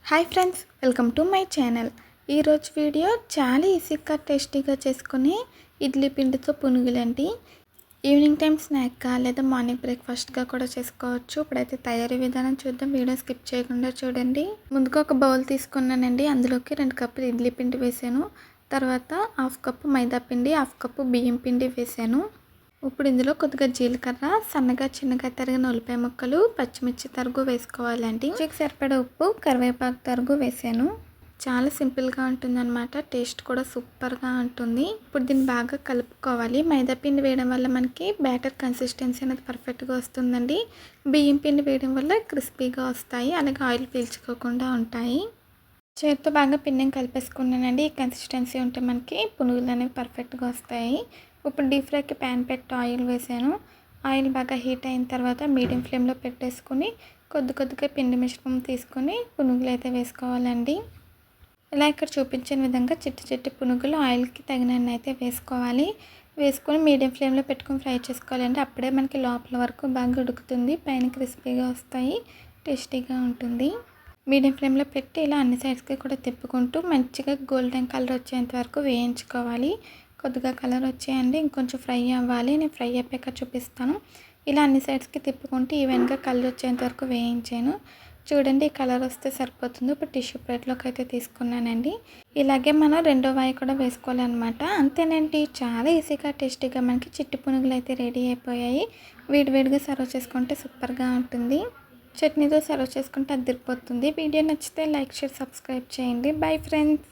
Hi friends, welcome to my channel. ఈరోజు video చాలా ఈజీగా టేస్టీగా చేసుకుని ఇడ్లీ పిండితో పునుగులండి. ఈవినింగ్ టైం స్నాక్గా లేదా మార్నింగ్ బ్రేక్ఫాస్ట్గా కూడా చేసుకోవచ్చు. ఇప్పుడైతే తయారీ విధానం చూద్దాం. వీడియో స్కిప్ చేయకుండా చూడండి. ముందుగా ఒక బౌల్ తీసుకున్నానండి. అందులోకి 2 కప్పులు ఇడ్లీ పిండి వేసాను. తర్వాత 1/2 కప్పు మైదా పిండి, 1/2 కప్పు బియ్యం పిండి వేసాను. ఇప్పుడు ఇందులో కొద్దిగా జీలకర్ర, సన్నగా చిన్నగా తరిగిన ఉల్లిపాయ ముక్కలు, పచ్చిమిర్చి తరుగు వేసుకోవాలండి. రుచికి సరిపడా ఉప్పు, కరివేపాకు తరుగు వేసాను. చాలా సింపుల్గా ఉంటుందన్నమాట. టేస్ట్ కూడా సూపర్గా ఉంటుంది. ఇప్పుడు దీన్ని బాగా కలుపుకోవాలి. మైదా పిండి వేయడం వల్ల మనకి బ్యాటర్ కన్సిస్టెన్సీ అనేది పర్ఫెక్ట్గా వస్తుందండి. బియ్యం పిండి వేయడం వల్ల క్రిస్పీగా వస్తాయి, అలాగే ఆయిల్ పీల్చుకోకుండా ఉంటాయి. చేతితో బాగా పిండిని కలిపేసుకున్నానండి. ఈ కన్సిస్టెన్సీ ఉంటే మనకి పునుగులు అనేవి పర్ఫెక్ట్గా వస్తాయి. ఇప్పుడు డీప్ ఫ్రైకి ప్యాన్ పెట్టి ఆయిల్ వేసాను. ఆయిల్ బాగా హీట్ అయిన తర్వాత మీడియం ఫ్లేమ్లో పెట్టేసుకుని కొద్దిగా పిండి మిశ్రమం తీసుకొని పునుగులు అయితే వేసుకోవాలండి. ఇలా ఇక్కడ చూపించిన విధంగా చిట్టి పునుగులు ఆయిల్కి తగినన్ని అయితే వేసుకోవాలి. వేసుకొని మీడియం ఫ్లేమ్లో పెట్టుకొని ఫ్రై చేసుకోవాలండి. అప్పుడే మనకి లోపల వరకు బాగా ఉడుకుతుంది, పైన క్రిస్పీగా వస్తాయి, టేస్టీగా ఉంటుంది. మీడియం ఫ్లేమ్లో పెట్టి ఇలా అన్ని సైడ్స్కి కూడా తిప్పుకుంటూ మంచిగా గోల్డెన్ కలర్ వచ్చేంత వరకు వేయించుకోవాలి. కొద్దిగా కలర్ వచ్చేయండి, ఇంకొంచెం ఫ్రై అవ్వాలి. నేను ఫ్రై అయిపోయాక చూపిస్తాను. ఇలా అన్ని సైడ్స్కి తిప్పుకుంటూ ఈవెన్గా కలర్ వచ్చేంత వరకు వేయించాను. చూడండి, ఈ కలర్ వస్తే సరిపోతుంది. ఇప్పుడు టిష్యూ ప్లేట్లోకి అయితే తీసుకున్నానండి. ఇలాగే మనం రెండో వాయి కూడా వేసుకోవాలన్నమాట. అంతేనండి, చాలా ఈజీగా టేస్టీగా మనకి చిట్టి పునుగులు అయితే రెడీ అయిపోయాయి. వేడివేడిగా సర్వ్ చేసుకుంటే సూపర్గా ఉంటుంది. చట్నీతో సర్వ్ చేసుకుంటే అదిరిపోతుంది. వీడియో నచ్చితే లైక్, షేర్, సబ్స్క్రైబ్ చేయండి. Bye friends.